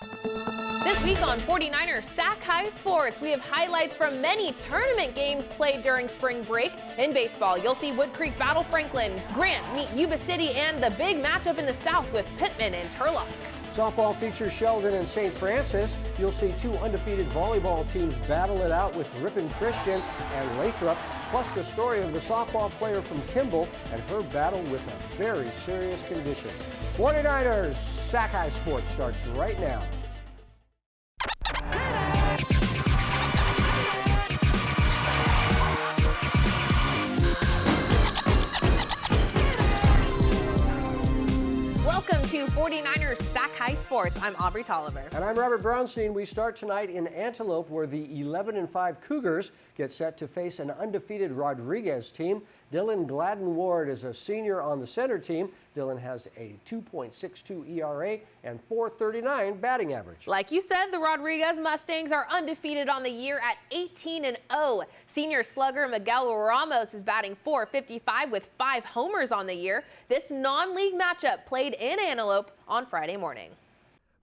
This week on 49ers Sac-Hi Sports, we have highlights from many tournament games played during spring break. In baseball, you'll see Wood Creek battle Franklin, Grant meet Yuba City, and the big matchup in the South with Pittman and Turlock. Softball features Sheldon and St. Francis. You'll see two undefeated volleyball teams battle it out with Ripon Christian and Lathrop, plus the story of the softball player from Kimball and her battle with a very serious condition. 49ers Sac-Hi Sports starts right now. Welcome to 49ers Sac-Hi Sports. I'm Aubrey Tolliver. And I'm Robert Brownstein. We start tonight in Antelope, where the 11-5 Cougars get set to face an undefeated Rodriguez team. Dylan Gladden-Ward is a senior on the center team. Dylan has a 2.62 ERA and .439 batting average. Like you said, the Rodriguez Mustangs are undefeated on the year at 18-0. Senior slugger Miguel Ramos is batting .455 with 5 homers on the year. This non-league matchup played in Antelope on Friday morning.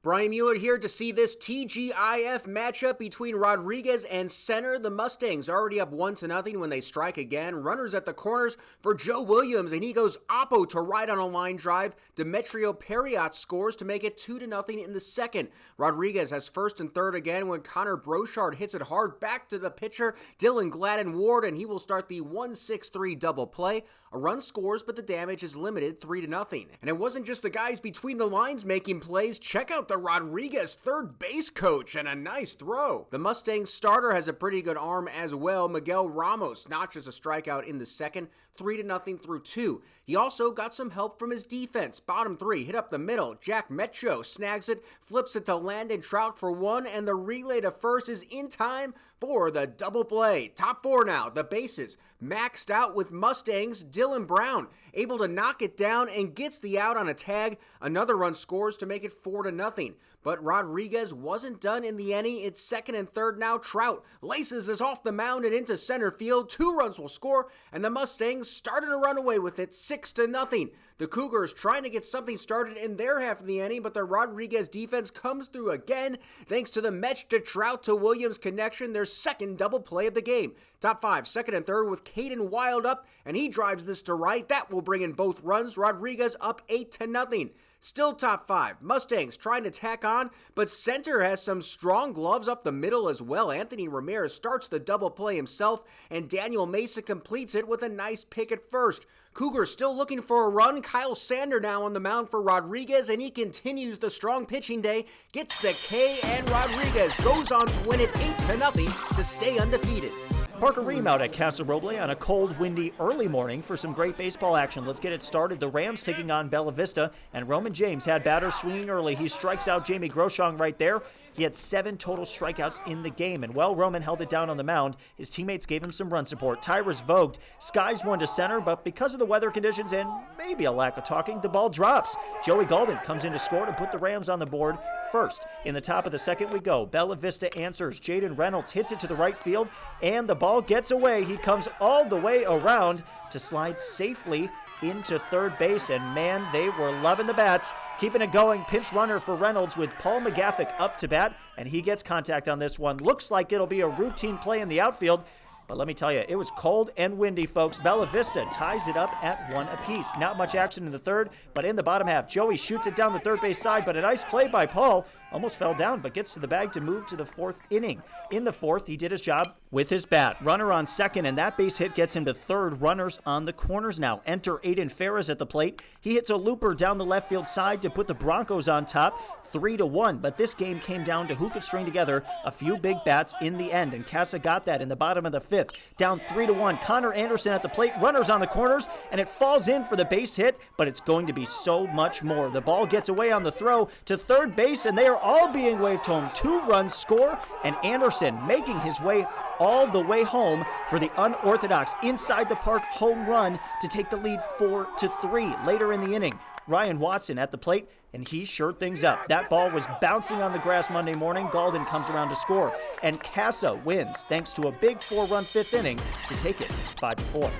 Brian Mueller here to see this TGIF matchup between Rodriguez and center. The Mustangs already up 1-0 when they strike again. Runners at the corners for Joe Williams, and he goes oppo to right on a line drive. Demetrio Perriot scores to make it 2-0 in the second. Rodriguez has first and third again when Connor Brochard hits it hard back to the pitcher, Dylan Gladden-Ward, and he will start the 1-6-3 double play. A run scores, but the damage is limited 3-0. And it wasn't just the guys between the lines making plays. Check out the Rodriguez third base coach, and a nice throw. The Mustangs starter has a pretty good arm as well. Miguel Ramos notches a strikeout in the second, 3-0 through 2. He also got some help from his defense. Bottom 3 hit up the middle. Jack Metcho snags it, flips it to Landon Trout for 1, and the relay to first is in time for the double play. Top 4 now, the bases maxed out with Mustangs. Dylan Brown able to knock it down and gets the out on a tag. Another run scores to make it 4-0. But Rodriguez wasn't done in the inning. It's second and third now. Trout laces us off the mound and into center field. 2 runs will score, and the Mustangs starting to run away with it 6-0. The Cougars trying to get something started in their half of the inning, but the Rodriguez defense comes through again thanks to the Metch to Trout to Williams connection, their second double play of the game. Top 5, second and third with Caden Wild up, and he drives this to right. That will bring in both runs. Rodriguez up 8-0. Still top 5. Mustangs trying to tack on, but center has some strong gloves up the middle as well. Anthony Ramirez starts the double play himself, and Daniel Mesa completes it with a nice pick at first. Cougars still looking for a run. Kyle Sander now on the mound for Rodriguez, and he continues the strong pitching day, gets the K, and Rodriguez goes on to win it 8-0 to stay undefeated. Parker Ream out at Casa Roble on a cold, windy early morning for some great baseball action. Let's get it started. The Rams taking on Bella Vista, and Roman James had batters swinging early. He strikes out Jamie Groshong right there. He had 7 total strikeouts in the game, and while Roman held it down on the mound, his teammates gave him some run support. Tyrus Vogt skies one to center, but because of the weather conditions and maybe a lack of talking, the ball drops. Joey Golden comes in to score to put the Rams on the board first. In the top of the second we go. Bella Vista answers. Jaden Reynolds hits it to the right field, and the ball gets away. He comes all the way around to slide safely into third base, and man, they were loving the bats. Keeping it going, pinch runner for Reynolds with Paul McGathick up to bat, and he gets contact on this one. Looks like it'll be a routine play in the outfield, but let me tell you, it was cold and windy, folks. Bella Vista ties it up at 1 apiece. Not much action in the third, but in the bottom half, Joey shoots it down the third base side, but a nice play by Paul. Almost fell down, but gets to the bag to move to the 4th inning. In the 4th, he did his job with his bat. Runner on second, and that base hit gets him to third. Runners on the corners now. Enter Aiden Ferris at the plate. He hits a looper down the left field side to put the Broncos on top, 3-1. But this game came down to who could string together a few big bats in the end, and Casa got that in the bottom of the 5th. Down 3-1. Connor Anderson at the plate. Runners on the corners, and it falls in for the base hit, but it's going to be so much more. The ball gets away on the throw to third base, and they are all being waved home. 2 runs score, and Anderson making his way all the way home for the unorthodox inside the park home run to take the lead 4-3 later in the inning. Ryan Watson at the plate, and he shored things up. That ball was bouncing on the grass Monday morning. Galden comes around to score, and Casa wins thanks to a big 4-run 5th inning to take it 5-4.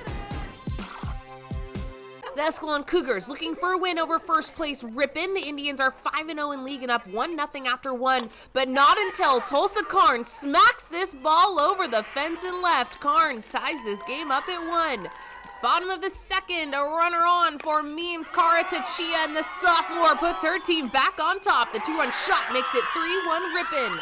The Escalon Cougars looking for a win over first place Ripon. The Indians are 5-0 in league and up 1-0 after one, but not until Tulsa Carnes smacks this ball over the fence and left. Carnes ties this game up at 1. Bottom of the second, a runner on for Memes Karatachia, and the sophomore puts her team back on top. The 2-run shot makes it 3-1 Ripon.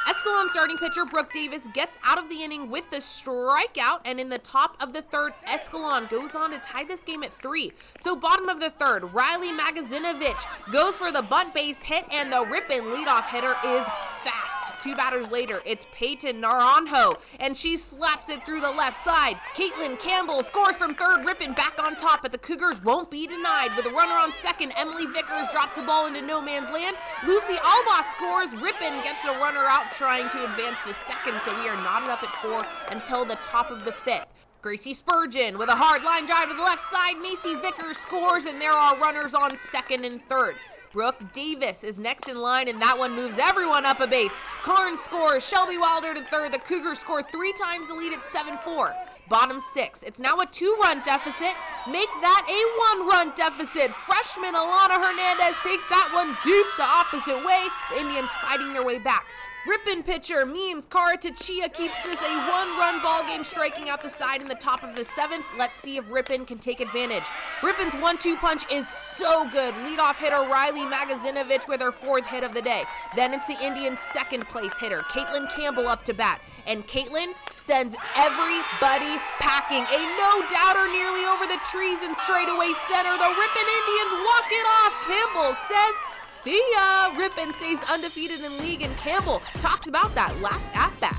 Escalon starting pitcher Brooke Davis gets out of the inning with the strikeout, and in the top of the third, Escalon goes on to tie this game at 3. So bottom of the third, Riley Magazinovich goes for the bunt base hit, and the Ripon leadoff hitter is fast. 2 batters later, it's Peyton Naranjo, and she slaps it through the left side. Caitlin Campbell scores from third, Ripon back on top, but the Cougars won't be denied. With a runner on second, Emily Vickers drops the ball into no man's land. Lucy Alba scores. Ripon gets a runner out trying to advance to second, so we are knotted up at 4 until the top of the 5th. Gracie Spurgeon with a hard line drive to the left side. Macy Vickers scores, and there are runners on second and third. Brooke Davis is next in line, and that one moves everyone up a base. Carnes scores. Shelby Wilder to third. The Cougars score 3 times the lead at 7-4. Bottom 6. It's now a 2-run deficit. Make that a 1-run deficit. Freshman Alana Hernandez takes that one deep the opposite way. The Indians fighting their way back. Ripon pitcher Memes Karatachia keeps this a 1-run ball game, striking out the side in the top of the 7th. Let's see if Ripon can take advantage. Ripon's 1-2 punch is so good. Leadoff hitter Riley Magazinovich with her 4th hit of the day. Then it's the Indians' second place hitter, Caitlin Campbell, up to bat. And Caitlin sends everybody packing. A no-doubter nearly over the trees in straightaway center. The Ripon Indians walk it off. Campbell says, "See ya!" Ripon stays undefeated in league, and Campbell talks about that last at-bat.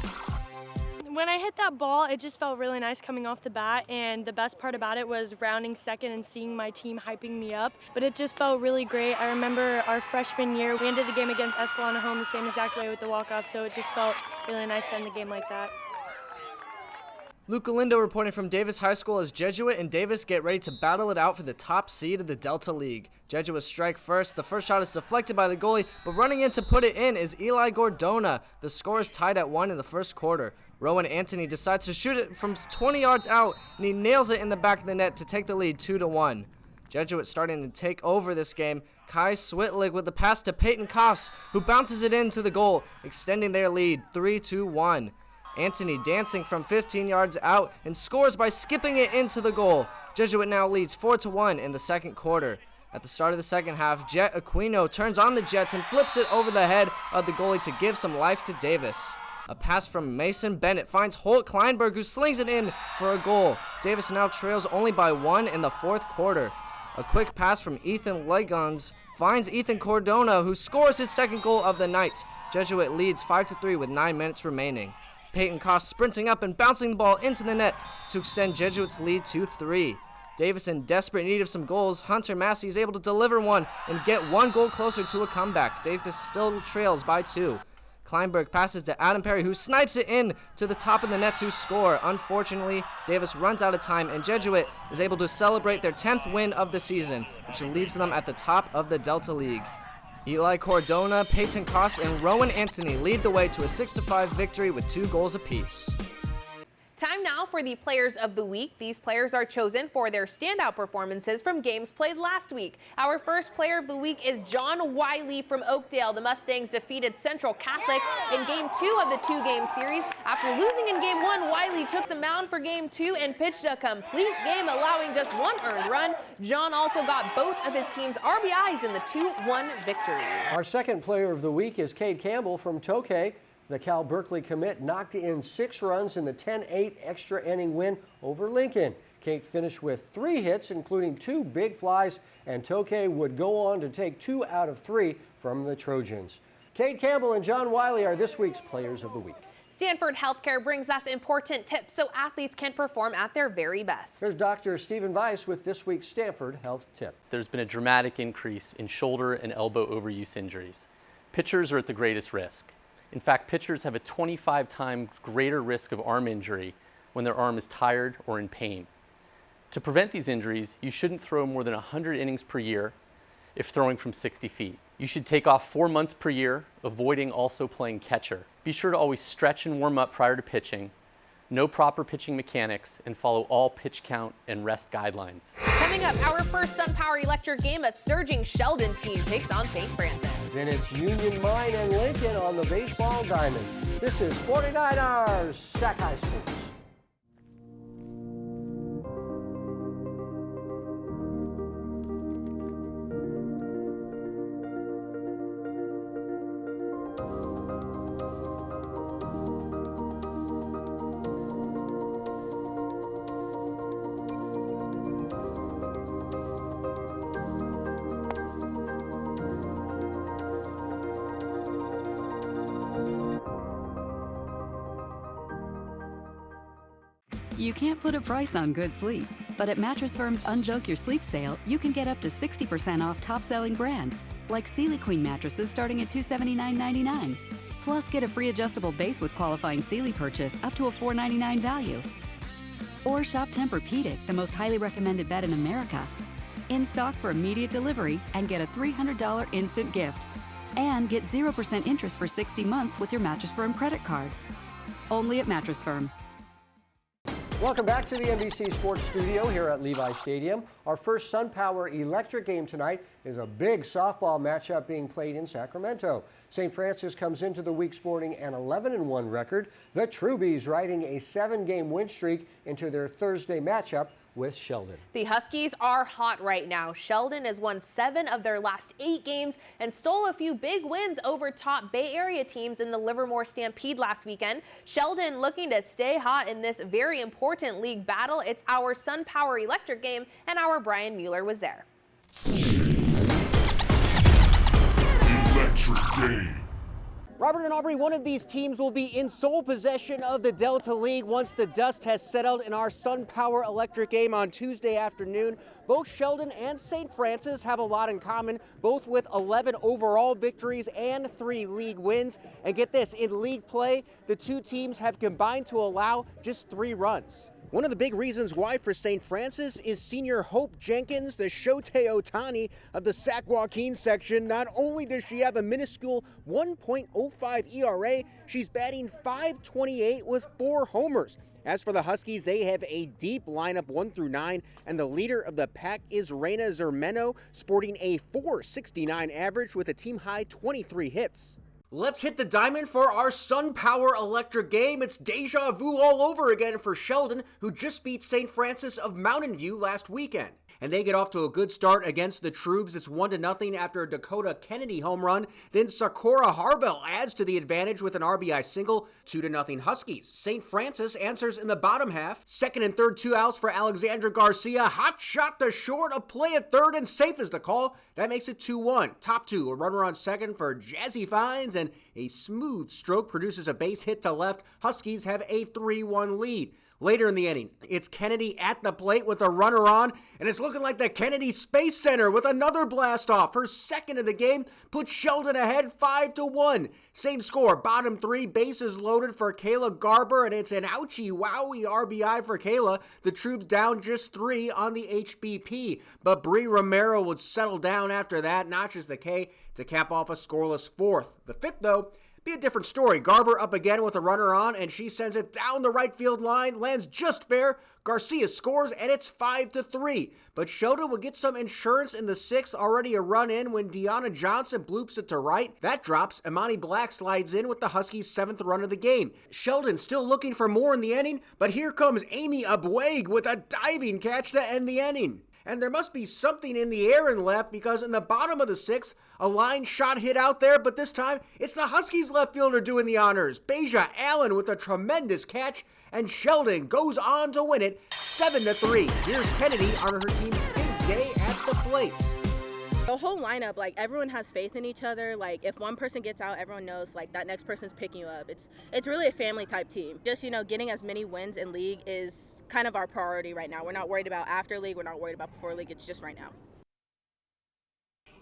When I hit that ball, it just felt really nice coming off the bat, and the best part about it was rounding second and seeing my team hyping me up. But it just felt really great. I remember our freshman year, we ended the game against Escalon at home the same exact way with the walk-off, so it just felt really nice to end the game like that. Luke Galindo reporting from Davis High School as Jesuit and Davis get ready to battle it out for the top seed of the Delta League. Jesuit strike first. The first shot is deflected by the goalie, but running in to put it in is Eli Gordona. The score is tied at 1 in the first quarter. Rowan Anthony decides to shoot it from 20 yards out, and he nails it in the back of the net to take the lead 2-1. Jesuit starting to take over this game. Kai Switlig with the pass to Peyton Koss, who bounces it into the goal, extending their lead 3-1. Anthony dancing from 15 yards out and scores by skipping it into the goal. Jesuit now leads 4-1 in the second quarter. At the start of the second half, Jet Aquino turns on the Jets and flips it over the head of the goalie to give some life to Davis. A pass from Mason Bennett finds Holt Kleinberg, who slings it in for a goal. Davis now trails only by 1 in the fourth quarter. A quick pass from Ethan Legons finds Ethan Cordona, who scores his second goal of the night. Jesuit leads 5-3 with 9 minutes remaining. Peyton Koss sprinting up and bouncing the ball into the net to extend Jesuit's lead to 3. Davis in desperate need of some goals. Hunter Massey is able to deliver one and get 1 goal closer to a comeback. Davis still trails by 2. Kleinberg passes to Adam Perry, who snipes it in to the top of the net to score. Unfortunately, Davis runs out of time, and Jesuit is able to celebrate their 10th win of the season, which leaves them at the top of the Delta League. Eli Cordona, Peyton Koss, and Rowan Anthony lead the way to a 6-5 victory with 2 goals apiece. Time now for the Players of the Week. These players are chosen for their standout performances from games played last week. Our first Player of the Week is John Wiley from Oakdale. The Mustangs defeated Central Catholic in Game 2 of the 2-game series. After losing in Game 1, Wiley took the mound for Game 2 and pitched a complete game, allowing just 1 earned run. John also got both of his team's RBIs in the 2-1 victory. Our second Player of the Week is Cade Campbell from Tokay. The Cal Berkeley commit knocked in 6 runs in the 10-8 extra inning win over Lincoln. Kate finished with 3 hits, including 2 big flies, and Tokay would go on to take 2 out of 3 from the Trojans. Cade Campbell and John Wiley are this week's Players of the Week. Stanford Healthcare brings us important tips so athletes can perform at their very best. Here's Dr. Stephen Weiss with this week's Stanford Health Tip. There's been a dramatic increase in shoulder and elbow overuse injuries. Pitchers are at the greatest risk. In fact, pitchers have a 25 times greater risk of arm injury when their arm is tired or in pain. To prevent these injuries, you shouldn't throw more than 100 innings per year if throwing from 60 feet. You should take off 4 months per year, avoiding also playing catcher. Be sure to always stretch and warm up prior to pitching. no proper pitching mechanics, and follow all pitch count and rest guidelines. Coming up, our first SunPower Electric game, a surging Sheldon team takes on St. Francis. Then it's Union Mine and Lincoln on the baseball diamond. This is 49ers Sac-Hi Sports. You can't put a price on good sleep, but at Mattress Firm's Unjoke Your Sleep sale, you can get up to 60% off top-selling brands, like Sealy Queen mattresses starting at $279.99. Plus, get a free adjustable base with qualifying Sealy purchase up to a $499 value. Or shop Tempur-Pedic, the most highly recommended bed in America, in stock for immediate delivery, and get a $300 instant gift. And get 0% interest for 60 months with your Mattress Firm credit card. Only at Mattress Firm. Welcome back to the NBC Sports Studio here at Levi Stadium. Our first SunPower Electric game tonight is a big softball matchup being played in Sacramento. St. Francis comes into the week sporting an 11-1 record. The Trubies riding a 7-game win streak into their Thursday matchup with Sheldon. The Huskies are hot right now. Sheldon has won 7 of their last 8 games and stole a few big wins over top Bay Area teams in the Livermore Stampede last weekend. Sheldon looking to stay hot in this very important league battle. It's our SunPower Electric game, and our Brian Mueller was there. Electric game. Robert and Aubrey, one of these teams will be in sole possession of the Delta League once the dust has settled in our SunPower Electric game on Tuesday afternoon. Both Sheldon and St. Francis have a lot in common, both with 11 overall victories and 3 league wins. And get this, in league play, the two teams have combined to allow just 3 runs. One of the big reasons why for St. Francis is senior Hope Jenkins, the Shote Otani of the Sac Joaquin section. Not only does she have a minuscule 1.05 ERA, she's batting .528 with 4 homers. As for the Huskies, they have a deep lineup 1 through 9, and the leader of the pack is Reina Zermeno, sporting a .469 average with a team-high 23 hits. Let's hit the diamond for our SunPower Electric game. It's deja vu all over again for Sheldon, who just beat St. Francis of Mountain View last weekend. And they get off to a good start against the Troops. It's 1-0 after a Dakota Kennedy home run. Then Sakura Harvell adds to the advantage with an RBI single. 2-0 Huskies. St. Francis answers in the bottom half. Second and third, 2 outs for Alexandra Garcia. Hot shot to short, a play at third, and safe is the call. That makes it 2-1. Top 2, a runner on second for Jazzy Fines, and a smooth stroke produces a base hit to left. Huskies have a 3-1 lead. Later in the inning, it's Kennedy at the plate with a runner on, and it's looking like the Kennedy Space Center with another blast off. Her second of the game puts Sheldon ahead 5-1. Same score, bottom 3, bases loaded for Kayla Garber, and it's an ouchie wowie RBI for Kayla. The Troops down just 3 on the HBP, but Bree Romero would settle down after that, notches the K to cap off a scoreless 4th. The 5th, though, be a different story. Garber up again with a runner on, and she sends it down the right field line, lands just fair. Garcia scores, and it's 5-3. But Sheldon will get some insurance in the 6th, already a run in when Deanna Johnson bloops it to right. That drops. Imani Black slides in with the Huskies' 7th run of the game. Sheldon still looking for more in the inning, but here comes Amy Abweg with a diving catch to end the inning. And there must be something in the air in left, because in the bottom of the 6th, a line shot hit out there, but this time it's the Huskies left fielder doing the honors. Beja Allen with a tremendous catch, and Sheldon goes on to win it 7-3. Here's Kennedy on her team's big day at the plate. The whole lineup, like, everyone has faith in each other. Like, if one person gets out, everyone knows, like, that next person's picking you up. It's really a family type team. Just, getting as many wins in league is kind of our priority right now. We're not worried about after league. We're not worried about before league. It's just right now.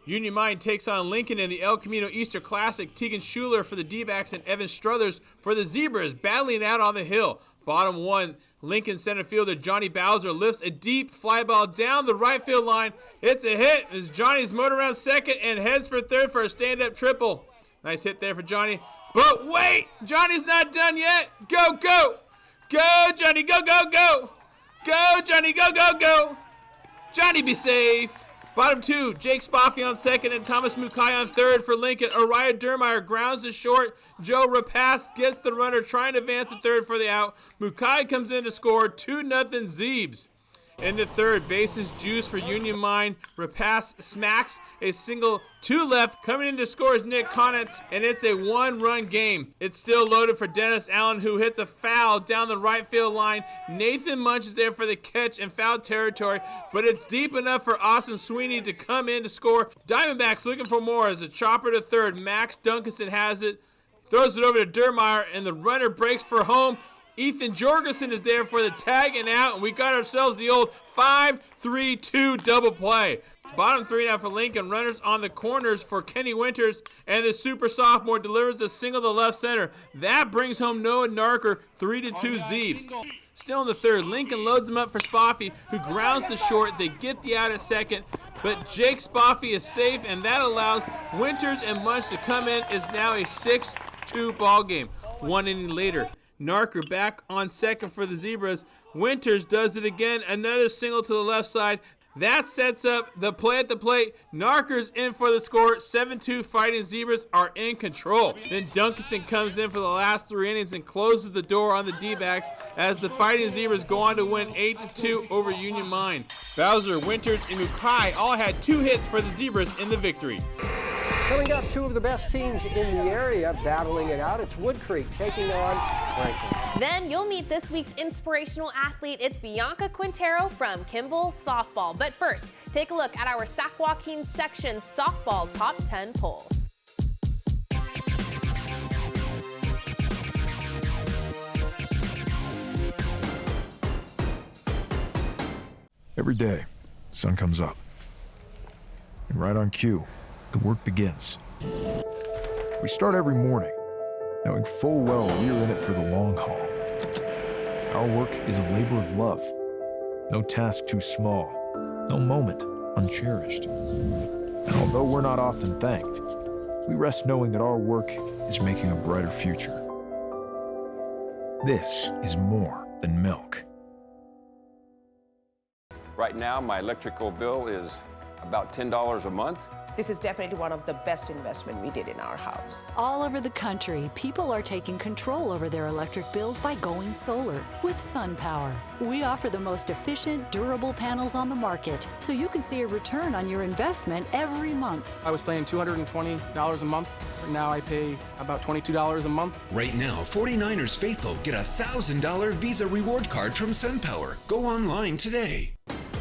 Union Mine takes on Lincoln in the El Camino Easter Classic. Tegan Schuler for the D-backs and Evan Struthers for the Zebras, battling out on the hill. Bottom 1, Lincoln center fielder Johnny Bowser lifts a deep fly ball down the right field line. It's a hit as Johnny's motor around second and heads for third for a stand-up triple. Nice hit there for Johnny. But wait, Johnny's not done yet. Go, go, Go, Johnny, go, go, go. Go, Johnny, go, go, go. Johnny, be safe. Bottom 2, Jake Spoffy on second and Thomas Mukai on third for Lincoln. Uriah Dermeyer grounds to short. Joe Rapace gets the runner trying to advance to third for the out. Mukai comes in to score 2-0 Zeebs. In the third, bases juice for Union Mine. Rapace smacks a single, 2 left. Coming in to score is Nick Connett, and it's a 1-run game. It's still loaded for Dennis Allen, who hits a foul down the right field line. Nathan Munch is there for the catch in foul territory, but it's deep enough for Austin Sweeney to come in to score. Diamondbacks looking for more as a chopper to third. Max Duncanson has it, throws it over to Dermeyer, and the runner breaks for home. Ethan Jorgensen is there for the tag and out, and we got ourselves the old 5-3-2 double play. Bottom 3 now for Lincoln. Runners on the corners for Kenny Winters, and the super sophomore delivers a single to left center. That brings home Noah Narker, 3-2 Zeebs. Still in the third, Lincoln loads him up for Spoffy, who grounds to short. They get the out at second, but Jake Spoffy is safe, and that allows Winters and Munch to come in. It's now a 6-2 ball game. 1 inning later, Narker back on second for the Zebras. Winters does it again, another single to the left side. That sets up the play at the plate. Narker's in for the score. 7-2 Fighting Zebras are in control. Then Duncanson comes in for the last 3 innings and closes the door on the D-backs as the Fighting Zebras go on to win 8-2 over Union Mine. Bowser, Winters, and Mukai all had 2 hits for the Zebras in the victory. Coming up, 2 of the best teams in the area battling it out. It's Wood Creek taking on Franklin. Then you'll meet this week's inspirational athlete. It's Bianca Quintero from Kimball Softball. But first, take a look at our Sac Joaquin section softball top 10 poll. Every day, the sun comes up. And right on cue, the work begins. We start every morning, knowing full well we're in it for the long haul. Our work is a labor of love. No task too small, no moment uncherished. And although we're not often thanked, we rest knowing that our work is making a brighter future. This is more than milk. Right now, my electrical bill is about $10 a month. This is definitely one of the best investments we did in our house. All over the country, people are taking control over their electric bills by going solar with SunPower. We offer the most efficient, durable panels on the market, so you can see a return on your investment every month. I was paying $220 a month. Now I pay about $22 a month. Right now, 49ers faithful get a $1,000 Visa reward card from SunPower. Go online today.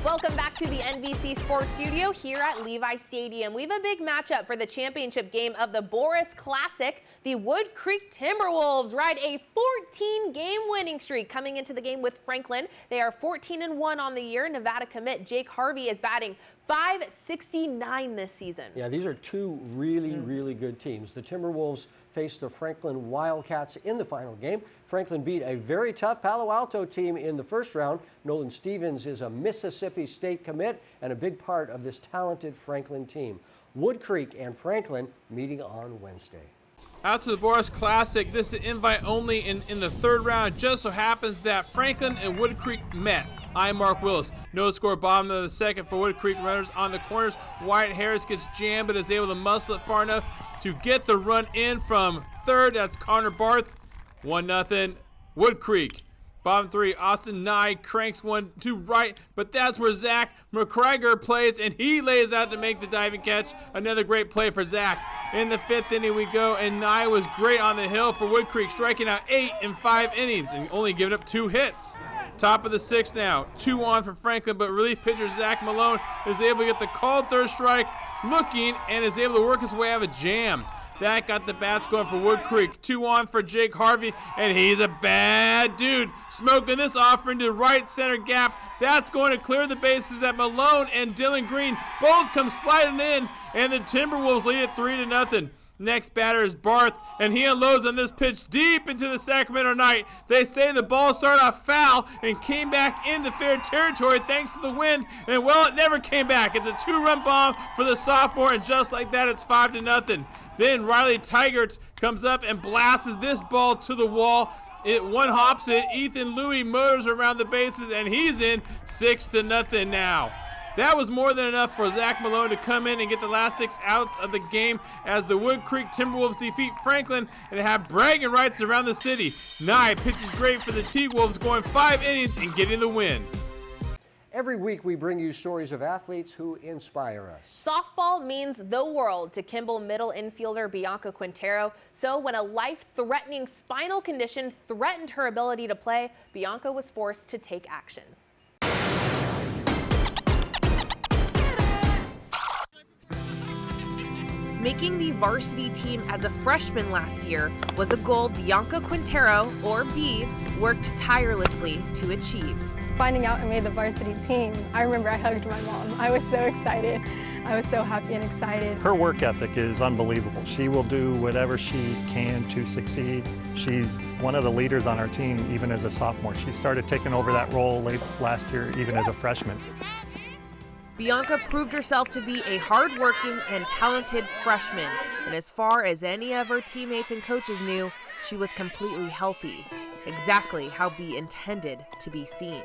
Welcome back to the NBC Sports Studio here at Levi Stadium. We have a big matchup for the championship game of the Boris Classic. The Wood Creek Timberwolves ride a 14-game winning streak coming into the game with Franklin. They are 14-1 on the year. Nevada commit Jake Harvey is batting .569 this season. Yeah, these are 2 really good teams. The Timberwolves faced the Franklin Wildcats in the final game. Franklin beat a very tough Palo Alto team in the first round. Nolan Stevens is a Mississippi State commit and a big part of this talented Franklin team. Wood Creek and Franklin meeting on Wednesday. Out to the Boris Classic. This is invite only in the third round. Just so happens that Franklin and Wood Creek met. I'm Mark Willis. No score, bottom of the second for Wood Creek. Runners on the corners. Wyatt Harris gets jammed but is able to muscle it far enough to get the run in from third. That's Connor Barth. 1-0 Wood Creek. Bottom 3, Austin Nye cranks one to right, but that's where Zach McCrager plays, and he lays out to make the diving catch. Another great play for Zach. In the 5th inning we go, and Nye was great on the hill for Wood Creek, striking out 8 in 5 innings and only giving up 2 hits. Top of the 6th now, 2 on for Franklin, but relief pitcher Zach Malone is able to get the called third strike, looking, and is able to work his way out of a jam. That got the bats going for Wood Creek. 2 on for Jake Harvey, and he's a bad dude. Smoking this offering to right center gap. That's going to clear the bases at Malone and Dylan Green both come sliding in, and the Timberwolves lead it 3-0. Next batter is Barth, and he unloads on this pitch deep into the Sacramento night. They say the ball started off foul and came back into fair territory thanks to the wind, and well, it never came back. It's a 2-run bomb for the sophomore, and just like that, it's 5-0. Then Riley Tigert comes up and blasts this ball to the wall. One hops it. Ethan Louis motors around the bases, and he's in 6-0 now. That was more than enough for Zach Malone to come in and get the last 6 outs of the game as the Wood Creek Timberwolves defeat Franklin and have bragging rights around the city. Nye pitches great for the T-Wolves, going 5 innings and getting the win. Every week we bring you stories of athletes who inspire us. Softball means the world to Kimball middle infielder Bianca Quintero. So when a life-threatening spinal condition threatened her ability to play, Bianca was forced to take action. Making the varsity team as a freshman last year was a goal Bianca Quintero, or B, worked tirelessly to achieve. Finding out I made the varsity team, I remember I hugged my mom. I was so excited. I was so happy and excited. Her work ethic is unbelievable. She will do whatever she can to succeed. She's one of the leaders on our team, even as a sophomore. She started taking over that role late last year, even as a freshman. Bianca proved herself to be a hard-working and talented freshman, and as far as any of her teammates and coaches knew, she was completely healthy, exactly how B intended to be seen.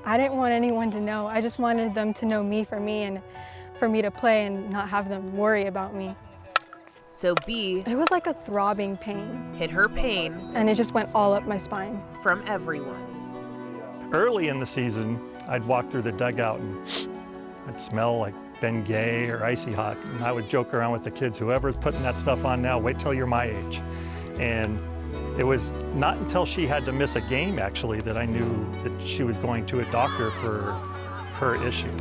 I didn't want anyone to know. I just wanted them to know me and for me to play and not have them worry about me. So B, it was like a throbbing pain, hid her pain, and it just went all up my spine. From everyone. Early in the season, I'd walk through the dugout and I'd smell like Ben Gay or Icy Hot, and I would joke around with the kids, whoever's putting that stuff on now, wait till you're my age. And it was not until she had to miss a game, actually, that I knew that she was going to a doctor for her issue.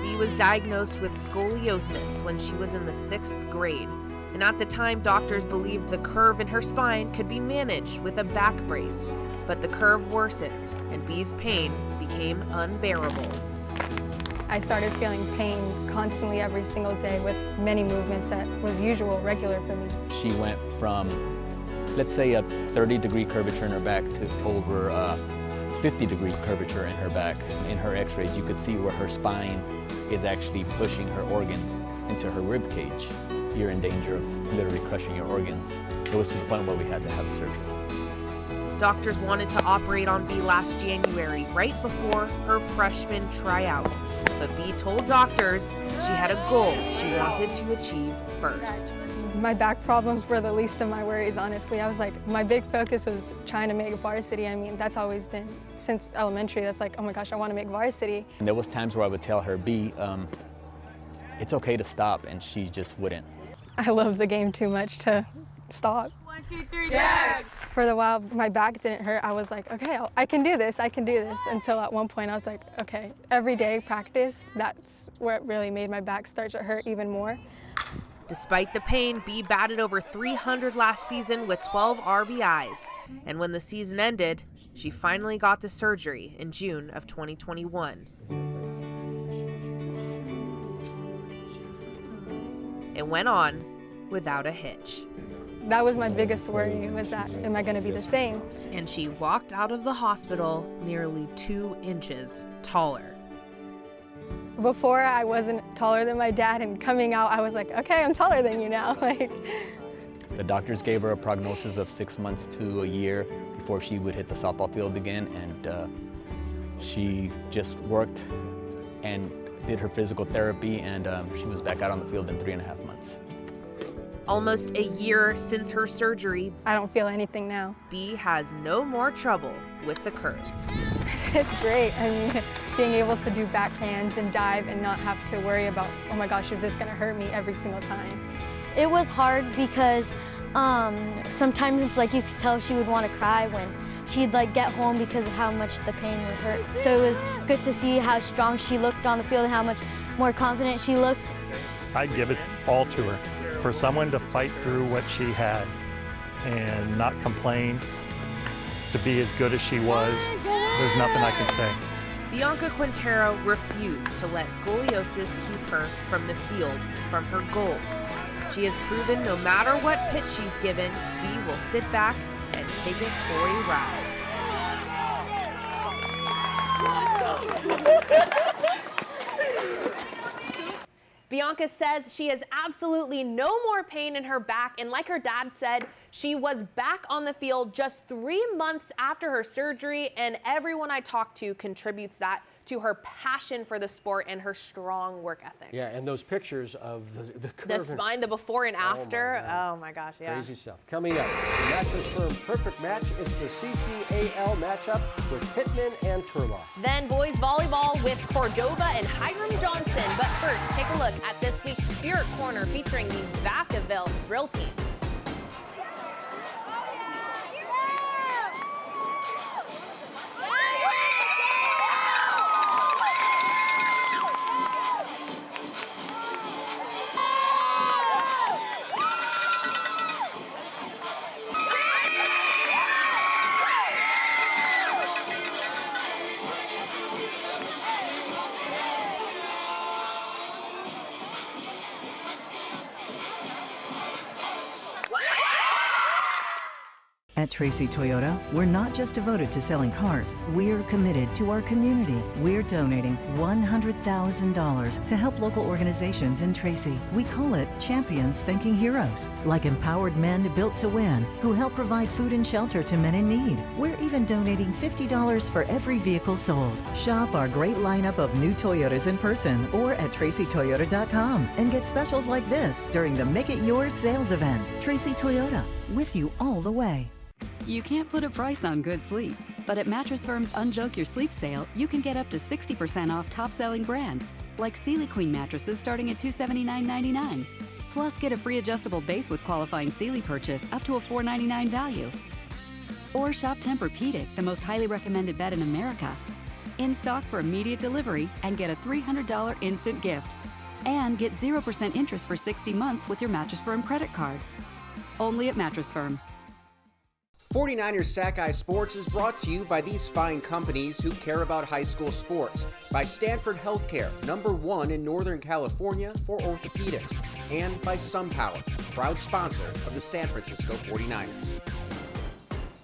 B was diagnosed with scoliosis when she was in the 6th grade. And at the time, doctors believed the curve in her spine could be managed with a back brace. But the curve worsened, and B's pain became unbearable. I started feeling pain constantly every single day with many movements that was regular for me. She went from, let's say, a 30-degree curvature in her back to over 50-degree curvature in her back. In her x-rays, you could see where her spine is actually pushing her organs into her rib cage. You're in danger of literally crushing your organs. It was to the point where we had to have a surgery. Doctors wanted to operate on B last January, right before her freshman tryouts. But B told doctors she had a goal she wanted to achieve first. My back problems were the least of my worries, honestly. I was like, my big focus was trying to make varsity. I mean, that's always been, since elementary, that's like, oh my gosh, I want to make varsity. And there was times where I would tell her, B, it's okay to stop, and she just wouldn't. I love the game too much to stop. 1, 2, 3, Jags! For the while, my back didn't hurt. I was like, okay, I can do this, I can do this. Until at one point I was like, okay, every day practice, that's where it really made my back start to hurt even more. Despite the pain, B batted over 300 last season with 12 RBIs. And when the season ended, she finally got the surgery in June of 2021. It went on without a hitch. That was my biggest worry, was that, am I going to be the same? And she walked out of the hospital nearly 2 inches taller. Before, I wasn't taller than my dad, and coming out, I was like, okay, I'm taller than you now. The doctors gave her a prognosis of 6 months to a year before she would hit the softball field again, and she just worked and did her physical therapy, and she was back out on the field in 3.5 months. Almost a year since her surgery, I don't feel anything now. B has no more trouble with the curve. It's great. I mean, being able to do backhands and dive and not have to worry about, oh my gosh, is this going to hurt me every single time? It was hard because sometimes it's like you could tell she would want to cry when she'd like get home because of how much the pain would hurt. So it was good to see how strong she looked on the field and how much more confident she looked. I'd give it all to her. For someone to fight through what she had and not complain, to be as good as she was, there's nothing I can say. Bianca Quintero refused to let scoliosis keep her from the field, from her goals. She has proven no matter what pitch she's given, B will sit back and take it for a ride. Bianca says she has absolutely no more pain in her back, and like her dad said, she was back on the field just 3 months after her surgery, and everyone I talked to contributes that to her passion for the sport and her strong work ethic. Yeah, and those pictures of the curve. The spine, the before and after. Oh my gosh, yeah. Crazy stuff. Coming up, the Mattress Firm Perfect Match is the CCAL matchup with Pittman and Turlock. Then boys volleyball with Cordova and Hiram Johnson. But first, take a look at this week's Spirit Corner featuring the Vacaville Drill Team. At Tracy Toyota, we're not just devoted to selling cars. We're committed to our community. We're donating $100,000 to help local organizations in Tracy. We call it Champions Thinking Heroes, like empowered men built to win who help provide food and shelter to men in need. We're even donating $50 for every vehicle sold. Shop our great lineup of new Toyotas in person or at tracytoyota.com and get specials like this during the Make It Yours sales event. Tracy Toyota, with you all the way. You can't put a price on good sleep, but at Mattress Firm's Unjoke Your Sleep sale, you can get up to 60% off top-selling brands, like Sealy Queen mattresses starting at $279.99. Plus, get a free adjustable base with qualifying Sealy purchase up to a $499 value. Or shop Tempur-Pedic, the most highly recommended bed in America, in stock for immediate delivery, and get a $300 instant gift. And get 0% interest for 60 months with your Mattress Firm credit card. Only at Mattress Firm. 49ers Sac-Hi Sports is brought to you by these fine companies who care about high school sports. By Stanford Healthcare, #1 in Northern California for orthopedics. And by SunPower, proud sponsor of the San Francisco 49ers.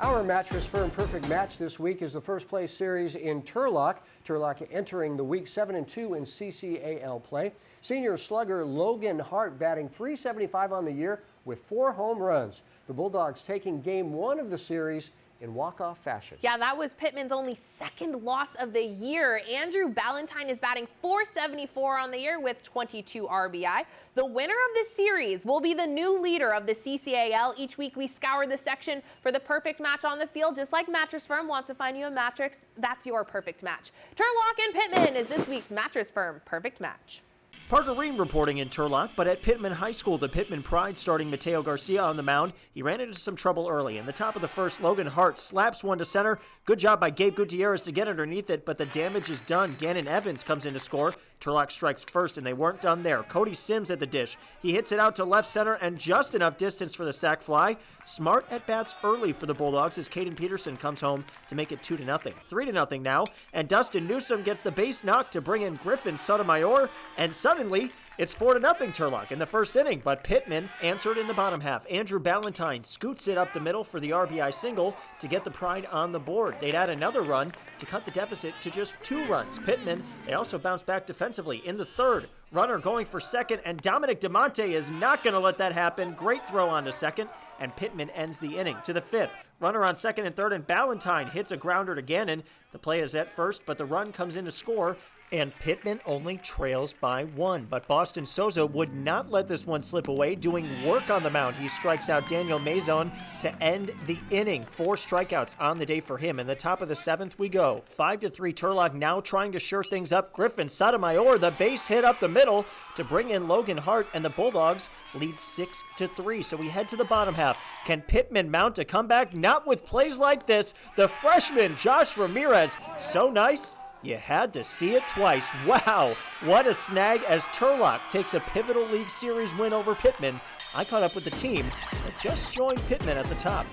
Our Mattress Firm Perfect Match this week is the first place series in Turlock. Turlock entering the week 7-2 in CCAL play. Senior slugger Logan Hart batting .375 on the year with 4 home runs. The Bulldogs taking game 1 of the series in walk-off fashion. Yeah, that was Pittman's only second loss of the year. Andrew Ballantyne is batting .474 on the year with 22 RBI. The winner of this series will be the new leader of the CCAL. Each week we scour the section for the perfect match on the field. Just like Mattress Firm wants to find you a mattress, that's your perfect match. Turlock and Pittman is this week's Mattress Firm Perfect Match. Parker Ream reporting in Turlock, but at Pittman High School, the Pittman Pride starting Mateo Garcia on the mound. He ran into some trouble early. In the top of the first, Logan Hart slaps one to center. Good job by Gabe Gutierrez to get underneath it, but the damage is done. Gannon Evans comes in to score. Turlock strikes first, and they weren't done there. Cody Sims at the dish. He hits it out to left center and just enough distance for the sac fly. Smart at bats early for the Bulldogs as Caden Peterson comes home to make it 2-0. 3-0 now, and Dustin Newsom gets the base knock to bring in Griffin Sotomayor, and suddenly it's 4-0 Turlock in the first inning, but Pittman answered in the bottom half. Andrew Ballantyne scoots it up the middle for the RBI single to get the Pride on the board. They'd add another run to cut the deficit to just 2 runs. Pittman, they also bounced back defensively in the third. Runner going for second, and Dominic DeMonte is not going to let that happen. Great throw on to second, and Pittman ends the inning. To the fifth, runner on second and third, and Ballantyne hits a grounder to Gannon. The play is at first, but the run comes in to score, and Pittman only trails by 1. But Boston Souza would not let this one slip away, doing work on the mound. He strikes out Daniel Mazon to end the inning. 4 strikeouts on the day for him. In the top of the 7th we go. 5-3 Turlock now trying to shore things up. Griffin Sotomayor, the base hit up the middle to bring in Logan Hart, and the Bulldogs lead 6-3. So we head to the bottom half. Can Pittman mount a comeback? Not with plays like this. The freshman Josh Ramirez, so nice. You had to see it twice. Wow, what a snag as Turlock takes a pivotal League Series win over Pittman. I caught up with the team that just joined Pittman at the top.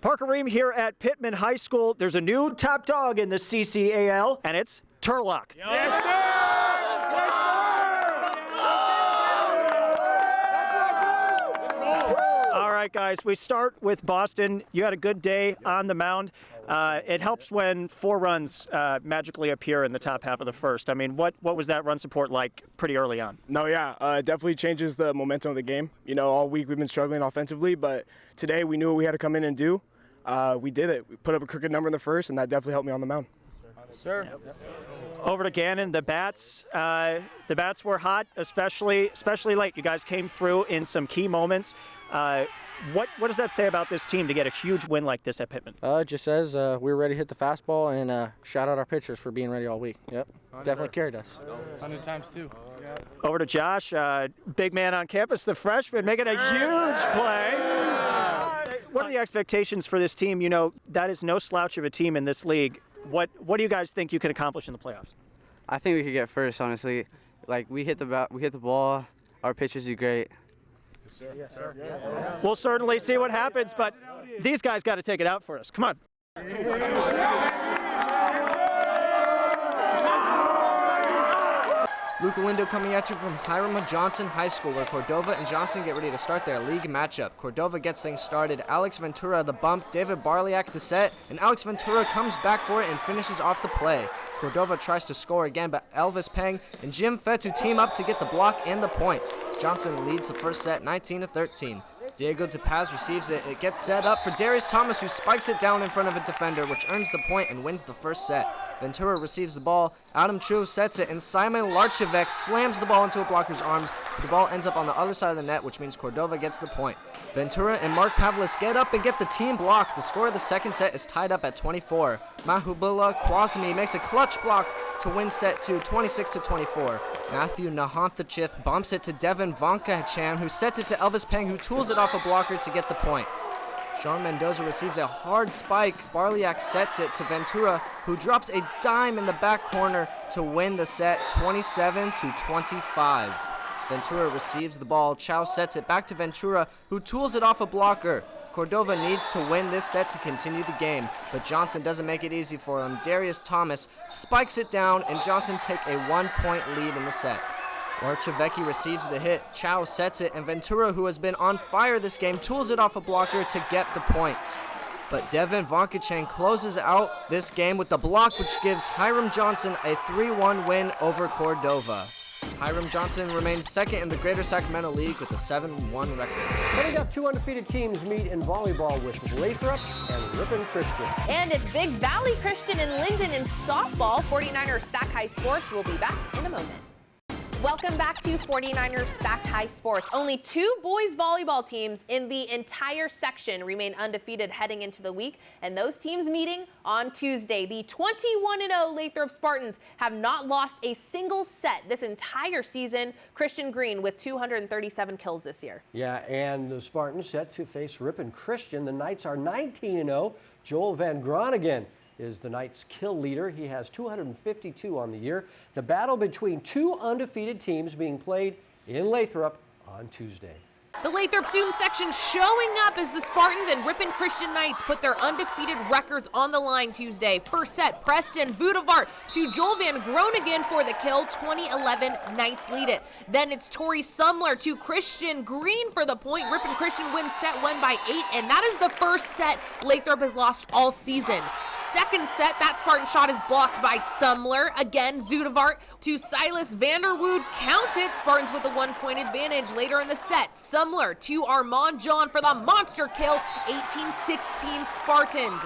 Parker Ream here at Pittman High School. There's a new top dog in the CCAL, and it's Turlock. Yes, sir! All right. right, guys, we start with Boston. You had a good day on the mound. It helps when 4 runs magically appear in the top half of the first. I mean, what was that run support like pretty early on? No, yeah, it definitely changes the momentum of the game. You know, all week we've been struggling offensively, but today we knew what we had to come in and do. We did it. We put up a crooked number in the first, and that definitely helped me on the mound. Sir. Over to Gannon. The bats were hot, especially late. You guys came through in some key moments. What does that say about this team to get a huge win like this at Pittman? It just says we were ready to hit the fastball, and shout out our pitchers for being ready all week. Yep, definitely carried us. 100 times too. Over to Josh, big man on campus, the freshman, making a huge play. What are the expectations for this team? You know, that is no slouch of a team in this league. What do you guys think you can accomplish in the playoffs? I think we could get first, honestly. Like, we hit the ball, our pitchers do great. Yes, sir. We'll certainly see what happens, but these guys got to take it out for us. Come on. Luke Lindo coming at you from Hiram Johnson High School, where Cordova and Johnson get ready to start their league matchup. Cordova gets things started. Alex Ventura the bump, David Barliak to set, and Alex Ventura comes back for it and finishes off the play. Cordova tries to score again, but Elvis Peng and Jim Fetu team up to get the block and the point. Johnson leads the first set 19-13. Diego DePaz receives it. It gets set up for Darius Thomas, who spikes it down in front of a defender, which earns the point and wins the first set. Ventura receives the ball. Adam Chu sets it, and Simon Larchevek slams the ball into a blocker's arms. The ball ends up on the other side of the net, which means Cordova gets the point. Ventura and Mark Pavlis get up and get the team block. The score of the second set is tied up at 24. Mahubula Kwasmi makes a clutch block to win set 2, 26-24. Matthew Nahanthachith bumps it to Devin Vankachan, who sets it to Elvis Peng, who tools it off a blocker to get the point. Sean Mendoza receives a hard spike. Barliak sets it to Ventura, who drops a dime in the back corner to win the set 27-25. Ventura receives the ball. Chow sets it back to Ventura, who tools it off a blocker. Cordova needs to win this set to continue the game, but Johnson doesn't make it easy for him. Darius Thomas spikes it down, and Johnson take a 1-point lead in the set. Larchevecki receives the hit. Chow sets it, and Ventura, who has been on fire this game, tools it off a blocker to get the point. But Devin Vankachan closes out this game with the block, which gives Hiram Johnson a 3-1 win over Cordova. Hiram Johnson remains second in the Greater Sacramento League with a 7-1 record. Coming up, 2 undefeated teams meet in volleyball with Lathrop and Ripon Christian. And it's Big Valley Christian and Linden in softball. 49ers Sac-Hi Sports will be back in a moment. Welcome back to 49ers Sac-Hi Sports. Only 2 boys volleyball teams in the entire section remain undefeated heading into the week, and those teams meeting on Tuesday. The 21-0 Lathrop Spartans have not lost a single set this entire season. Christian Green with 237 kills this year. Yeah, and the Spartans set to face Ripon Christian. The Knights are 19-0. Joel Van Groningen is the Knights' kill leader. He has 252 on the year. The battle between 2 undefeated teams being played in Lathrop on Tuesday. The Lathrop student section showing up as the Spartans and Ripon Christian Knights put their undefeated records on the line Tuesday. First set, Preston Vudavart to Joel Van Groningen for the kill. 2011 Knights lead it. Then it's Tori Sumler to Christian Green for the point. Ripon Christian wins set 1 by 8, and that is the first set Lathrop has lost all season. Second set, that Spartan shot is blocked by Sumler. Again, Zudavart to Silas Vanderwood. Count it. Spartans with a 1-point advantage later in the set. Sumler to Armand John for the monster kill. 18-16 Spartans.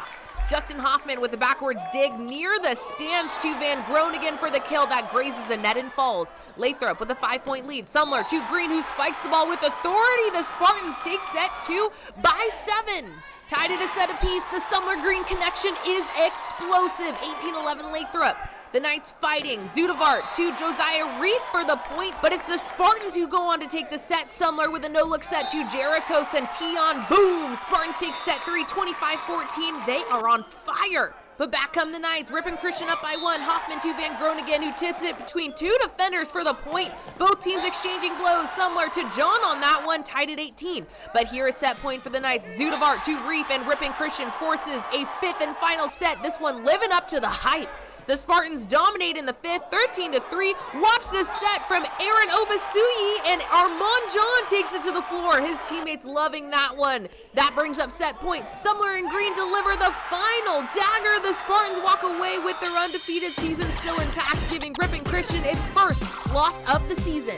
Justin Hoffman with a backwards dig near the stands to Van Groningen for the kill that grazes the net and falls. Lathrop with a 5-point lead. Sumler to Green, who spikes the ball with authority. The Spartans take set 2 by 7. Tied at a set apiece, the Sumler-Green connection is explosive. 18-11 Lathrop. The Knights fighting. Zudavart to Josiah Reef for the point, but it's the Spartans who go on to take the set. Sumler with a no-look set to Jericho Santillan. Boom! Spartans take set 3, 25-14. They are on fire. But back come the Knights. Ripon Christian up by 1. Hoffman to Van Groningen, who tips it between 2 defenders for the point. Both teams exchanging blows. Sumler to John on that one, tied at 18. But here a set point for the Knights. Zudavart to Reef, and Ripon Christian forces a 5th and final set. This one living up to the hype. The Spartans dominate in the 5th, 13-3. Watch this set from Aaron Obasuyi, and Armand John takes it to the floor. His teammates loving that one. That brings up set point. Sumler and Green deliver the final dagger. The Spartans walk away with their undefeated season still intact, giving Ripon Christian its first loss of the season.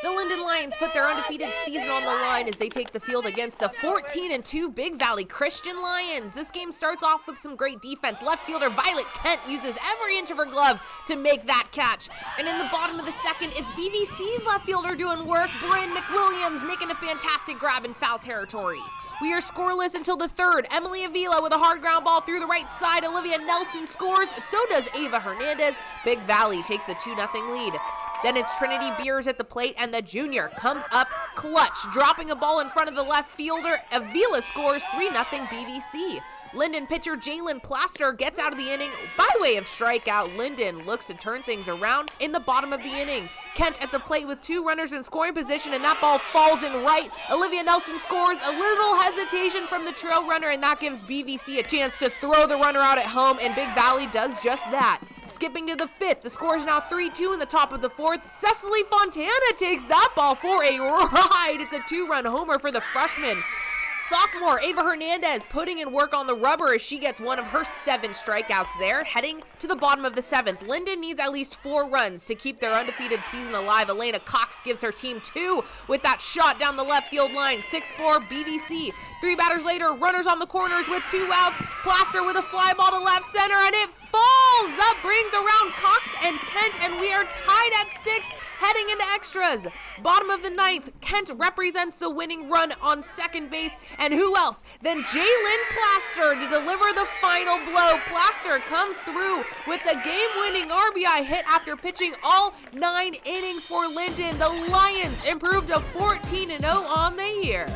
The Linden Lions put their undefeated season on the line as they take the field against the 14-2 Big Valley Christian Lions. This game starts off with some great defense. Left fielder Violet Kent uses every inch of her glove to make that catch. And in the bottom of the second, it's BVC's left fielder doing work. Brian McWilliams making a fantastic grab in foul territory. We are scoreless until the third. Emily Avila with a hard ground ball through the right side. Olivia Nelson scores. So does Ava Hernandez. Big Valley takes the 2-0 lead. Then it's Trinity Beers at the plate, and the junior comes up clutch, dropping a ball in front of the left fielder. Avila scores 3-0 BVC. Linden pitcher Jalen Plaster gets out of the inning by way of strikeout. Linden looks to turn things around in the bottom of the inning. Kent at the plate with 2 runners in scoring position, and that ball falls in right. Olivia Nelson scores. A little hesitation from the trail runner, and that gives BVC a chance to throw the runner out at home, and Big Valley does just that. Skipping to the 5th, the score is now 3-2 in the top of the 4th. Cecily Fontana takes that ball for a ride. It's a 2-run homer for the freshman. Sophomore Ava Hernandez putting in work on the rubber as she gets one of her 7 strikeouts there. Heading to the bottom of the 7th, Linden needs at least 4 runs to keep their undefeated season alive. Elena Cox gives her team 2 with that shot down the left field line. 6-4 BVC. 3 batters later, runners on the corners with 2 outs. Plaster with a fly ball to left center, and it falls. That brings around Cox and Kent, and we are tied at 6. Heading into extras. Bottom of the 9th, Kent represents the winning run on second base. And who else than Jalen Plaster to deliver the final blow. Plaster comes through with the game-winning RBI hit after pitching all 9 innings for Linden. The Lions improved to 14-0 on the year.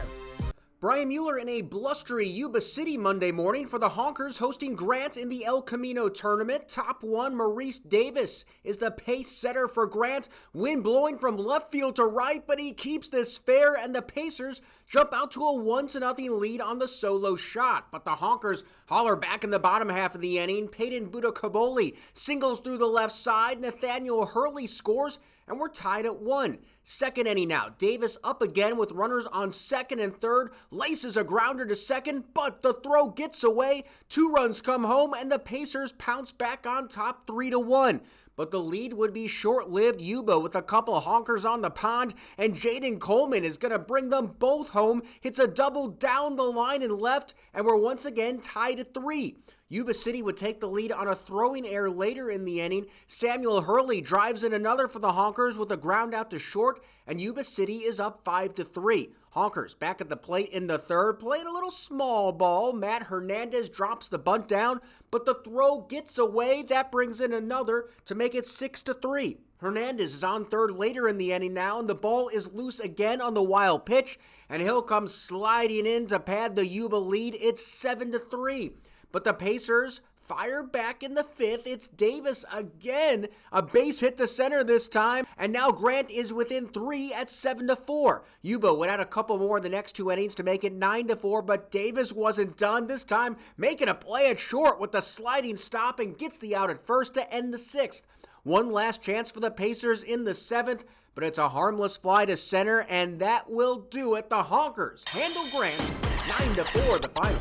Brian Mueller in a blustery Yuba City Monday morning for the Honkers hosting Grant in the El Camino tournament. Top 1, Maurice Davis is the pace setter for Grant. Wind blowing from left field to right, but he keeps this fair, and the Pacers jump out to a 1-0 lead on the solo shot. But the Honkers holler back in the bottom half of the inning. Peyton Budakaboli singles through the left side. Nathaniel Hurley scores, and we're tied at 1. Second inning now. Davis up again with runners on second and third. Laces a grounder to second, but the throw gets away. 2 runs come home, and the Pacers pounce back on top 3-1. But the lead would be short-lived. Yuba with a couple of honkers on the pond, and Jaden Coleman is going to bring them both home. Hits a double down the line and left, and we're once again tied at 3. Yuba City would take the lead on a throwing error later in the inning. Samuel Hurley drives in another for the Honkers with a ground out to short, and Yuba City is up 5-3. Honkers back at the plate in the third, playing a little small ball. Matt Hernandez drops the bunt down, but the throw gets away. That brings in another to make it 6-3. Hernandez is on third later in the inning now, and the ball is loose again on the wild pitch, and Hill comes sliding in to pad the Yuba lead. It's 7-3. But the Pacers fire back in the 5th. It's Davis again. A base hit to center this time. And now Grant is within 3 at 7-4. Yuba would add a couple more in the next 2 innings to make it 9-4. But Davis wasn't done this time, making a play at short with the sliding stop and gets the out at first to end the 6th. One last chance for the Pacers in the 7th. But it's a harmless fly to center, and that will do it. The Honkers handle Grant 9-4 the final.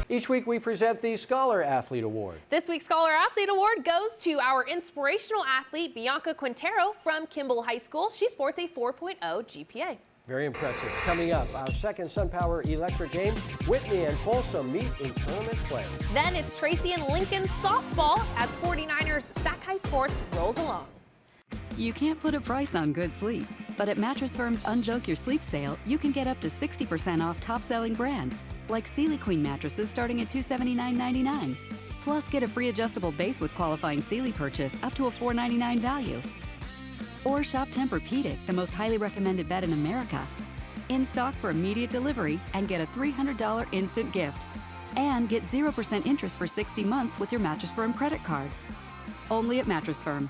Each week we present the Scholar Athlete Award. This week's Scholar Athlete Award goes to our inspirational athlete, Bianca Quintero from Kimball High School. She sports a 4.0 GPA. Very impressive. Coming up, our second SunPower Electric game, Whitney and Folsom meet in tournament play. Then it's Tracy and Lincoln softball as 49ers Sac-Hi Sports rolls along. You can't put a price on good sleep, but at Mattress Firm's Unjoke Your Sleep sale, you can get up to 60% off top-selling brands, like Sealy Queen mattresses starting at $279.99. Plus, get a free adjustable base with qualifying Sealy purchase up to a $499 value. Or shop Tempur-Pedic, the most highly recommended bed in America, in stock for immediate delivery, and get a $300 instant gift. And get 0% interest for 60 months with your Mattress Firm credit card. Only at Mattress Firm.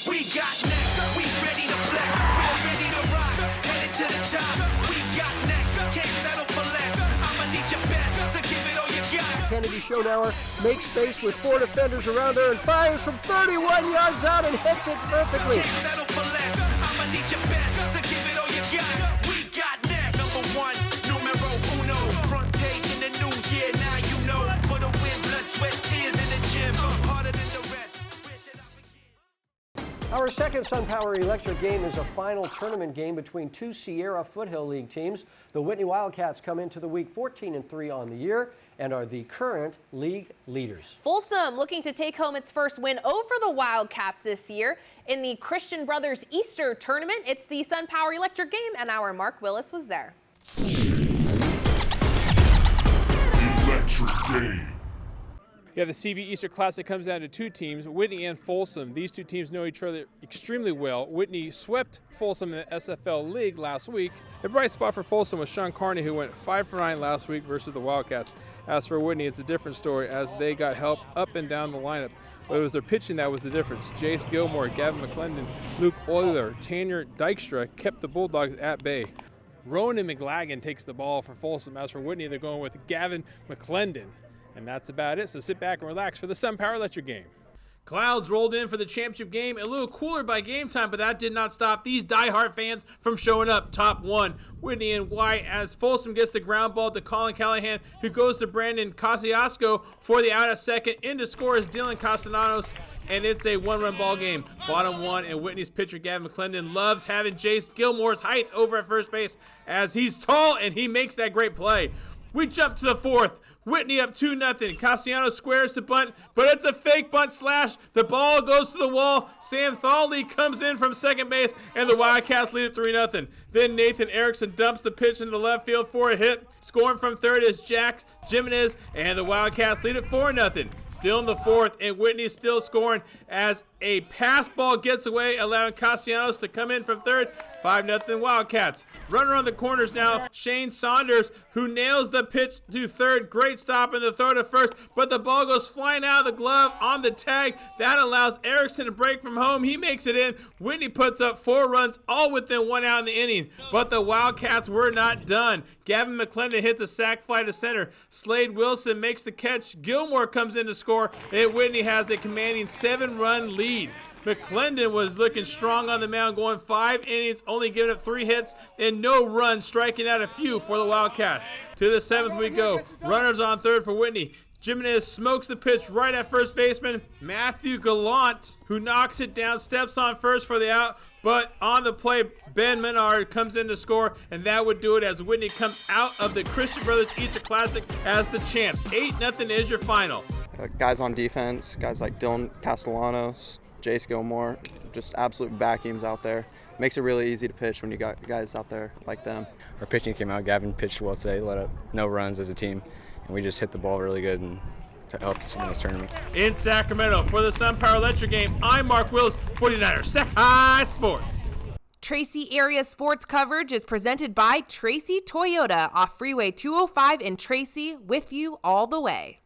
We got next, we ready to flex, we're ready to rock, headed to the top. We got next, can't settle for less. I'ma need your best, so give it all you got. Kennedy TV show now makes space with 4 defenders around her and fires from 31 yards out and hits it perfectly. Settle for less. I'ma need your best, so give it all you got. We got next. Number 1, numero uno. Front page in the news, yeah, now you know. For the win, blood, sweat, tears in the gym. Harder than the rest. Our second SunPower Electric game is a final tournament game between 2 Sierra Foothill League teams. The Whitney Wildcats come into the week 14-3 on the year and are the current league leaders. Folsom looking to take home its first win over the Wildcats this year in the Christian Brothers Easter tournament. It's the SunPower Electric game, and our Mark Willis was there. Electric game. Yeah, the CB Easter Classic comes down to 2 teams, Whitney and Folsom. These 2 teams know each other extremely well. Whitney swept Folsom in the SFL League last week. A bright spot for Folsom was Sean Carney, who went 5 for 9 last week versus the Wildcats. As for Whitney, it's a different story as they got help up and down the lineup. But it was their pitching that was the difference. Jace Gilmore, Gavin McClendon, Luke Euler, Tanner Dykstra kept the Bulldogs at bay. Ronan McLagan takes the ball for Folsom. As for Whitney, they're going with Gavin McClendon. And that's about it, so sit back and relax for the SunPower Electric game. Clouds rolled in for the championship game, a little cooler by game time, but that did not stop these diehard fans from showing up. Top 1, Whitney and White, as Folsom gets the ground ball to Colin Callahan, who goes to Brandon Kasiasko for the out at second. In to score is Dylan Castellanos, and it's a 1-run ball game. Bottom 1, and Whitney's pitcher Gavin McClendon loves having Jace Gilmore's height over at first base, as he's tall and he makes that great play. We jump to the 4th. Whitney up 2-0. Cassiano squares to bunt, but it's a fake bunt slash. The ball goes to the wall. Sam Thawley comes in from second base, and the Wildcats lead it 3-0. Then Nathan Erickson dumps the pitch into the left field for a hit. Scoring from third is Jax Jimenez, and the Wildcats lead it 4-0. Still in the 4th, and Whitney still scoring as a pass ball gets away, allowing Castellanos to come in from third. 5-0 Wildcats. Runner on the corners now, Shane Saunders, who nails the pitch to third. Great stop in the throw to first, but the ball goes flying out of the glove on the tag. That allows Erickson to break from home. He makes it in. Whitney puts up 4 runs, all within 1 out in the inning, but the Wildcats were not done. Gavin McClendon hits a sac fly to center. Slade Wilson makes the catch. Gilmore comes in to score, and Whitney has a commanding 7-run lead. McClendon was looking strong on the mound, going 5 innings, only giving up 3 hits and no runs, striking out a few for the Wildcats. To the 7th we go. Runners on third for Whitney. Jimenez smokes the pitch right at first baseman. Matthew Gallant, who knocks it down, steps on first for the out, but on the play, Ben Menard comes in to score, and that would do it as Whitney comes out of the Christian Brothers Easter Classic as the champs. 8-0 is your final. Guys on defense, guys like Dylan Castellanos, Jace Gilmore, just absolute vacuums out there. Makes it really easy to pitch when you got guys out there like them. Our pitching came out. Gavin pitched well today, let up no runs as a team, and we just hit the ball really good and helped us win this tournament. In Sacramento for the SunPower Electric game, I'm Mark Wills, 49ers Sac-Hi Sports. Tracy area sports coverage is presented by Tracy Toyota off Freeway 205 in Tracy, with you all the way.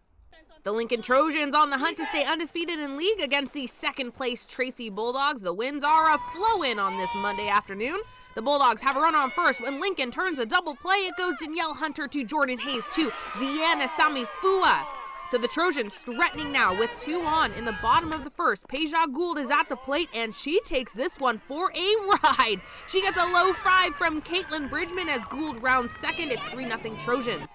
The Lincoln Trojans on the hunt to stay undefeated in league against the second-place Tracy Bulldogs. The winds are a-flowing on this Monday afternoon. The Bulldogs have a run on first when Lincoln turns a double play. It goes Danielle Hunter to Jordan Hayes to Ziana Samifua. So the Trojans threatening now with 2 on in the bottom of the first. Peja Gould is at the plate, and she takes this one for a ride. She gets a low fry from Caitlin Bridgman as Gould rounds second. It's 3-0 Trojans.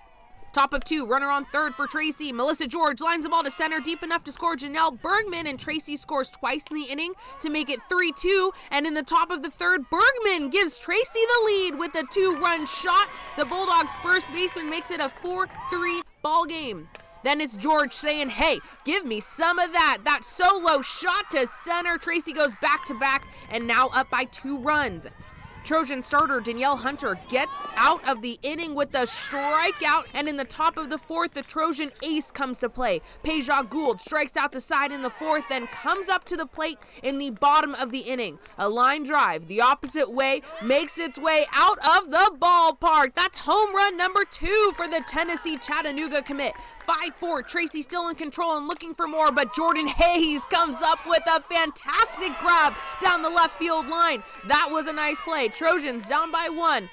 Top of 2, runner on third for Tracy. Melissa George lines the ball to center deep enough to score Janelle Bergman, and Tracy scores twice in the inning to make it 3-2. And in the top of the third, Bergman gives Tracy the lead with a 2-run shot. The Bulldogs' first baseman makes it a 4-3 ball game. Then it's George saying, hey, give me some of that. That solo shot to center. Tracy goes back-to-back and now up by 2 runs. Trojan starter Danielle Hunter gets out of the inning with the strikeout, and in the top of the 4th, the Trojan ace comes to play. Peja Gould strikes out the side in the 4th, then comes up to the plate in the bottom of the inning. A line drive the opposite way makes its way out of the ballpark. That's home run number 2 for the Tennessee Chattanooga commit. 5-4, Tracy still in control and looking for more, but Jordan Hayes comes up with a fantastic grab down the left field line. That was a nice play. Trojans down by 1.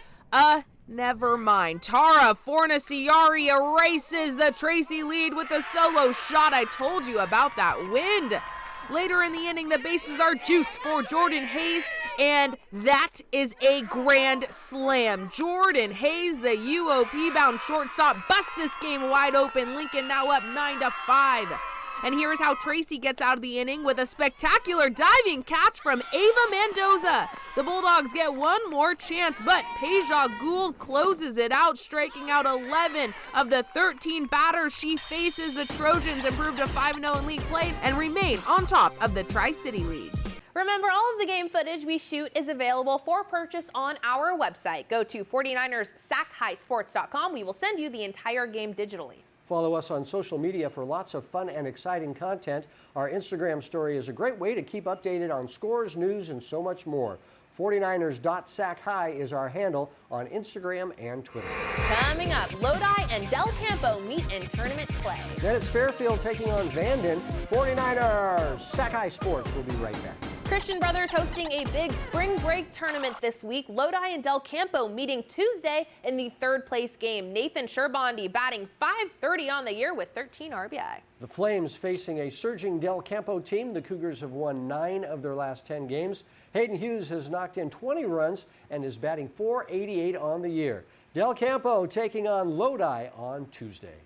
Never mind. Tara Fornaciari erases the Tracy lead with a solo shot. I told you about that wind. Later in the inning, the bases are juiced for Jordan Hayes, and that is a grand slam. Jordan Hayes, the UOP-bound shortstop, busts this game wide open. Lincoln now up 9-5. And here's how Tracy gets out of the inning with a spectacular diving catch from Ava Mendoza. The Bulldogs get one more chance, but Peja Gould closes it out, striking out 11 of the 13 batters she faces. The Trojans improve to 5-0 in league play and remain on top of the Tri-City League. Remember, all of the game footage we shoot is available for purchase on our website. Go to 49ers Sac-Hi Sports.com. We will send you the entire game digitally. Follow us on social media for lots of fun and exciting content. Our Instagram story is a great way to keep updated on scores, news, and so much more. 49ers.Sac-Hi is our handle on Instagram and Twitter. Coming up, Lodi and Del Campo meet in tournament play. Then it's Fairfield taking on Vanden. 49ers Sac-Hi Sports will be right back. Christian Brothers hosting a big spring break tournament this week. Lodi and Del Campo meeting Tuesday in the third place game. Nathan Sherbondi batting .530 on the year with 13 RBI. The Flames facing a surging Del Campo team. The Cougars have won 9 of their last 10 games. Hayden Hughes has knocked in 20 runs and is batting .488 on the year. Del Campo taking on Lodi on Tuesday.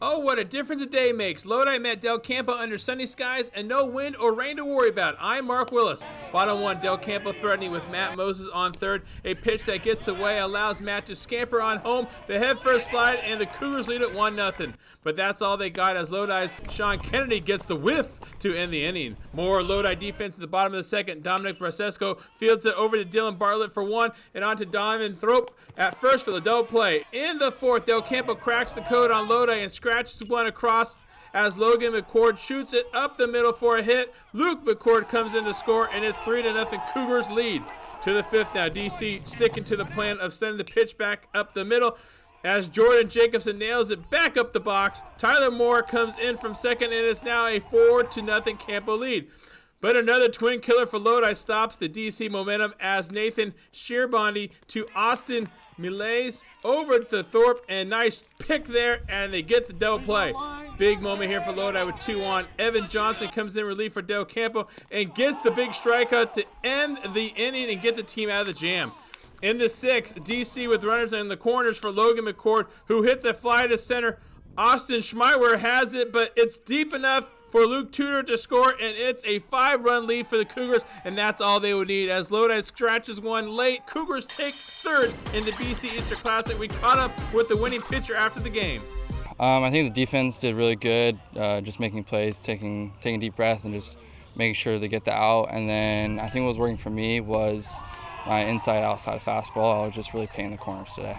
Oh, what a difference a day makes. Lodi met Del Campo under sunny skies and no wind or rain to worry about. I'm Mark Willis. Bottom one, Del Campo threatening with Matt Moses on third. A pitch that gets away allows Matt to scamper on home. The head first slide and the Cougars lead at 1-0. But that's all they got as Lodi's Sean Kennedy gets the whiff to end the inning. More Lodi defense at the bottom of the second. Dominic Brasesco fields it over to Dylan Bartlett for one and on to Donovan Thrope at first for the double play. In the fourth, Del Campo cracks the code on Lodi and scratches one across as Logan McCord shoots it up the middle for a hit. Luke McCord comes in to score, and it's 3-0 Cougars lead. To the fifth now, DC sticking to the plan of sending the pitch back up the middle as Jordan Jacobson nails it back up the box. Tyler Moore comes in from second, and it's now a 4-0 Campo lead. But another twin killer for Lodi stops the DC momentum as Nathan Sherbondi to Austin Milays over to Thorpe, and nice pick there, and they get the double play. Big moment here for Lodi with 2 on. Evan Johnson comes in relief for Del Campo and gets the big strikeout to end the inning and get the team out of the jam. In the sixth, DC with runners in the corners for Logan McCord, who hits a fly to center. Austin Schmeier has it, but it's deep enough for Luke Tudor to score, and it's a 5-run lead for the Cougars, and that's all they would need as Lodi scratches one late. Cougars take third in the BC Easter Classic. We caught up with the winning pitcher after the game. I think the defense did really good, just making plays, taking a deep breath, and just making sure to get the out. And then I think what was working for me was my inside-outside fastball. I was just really painting the corners today.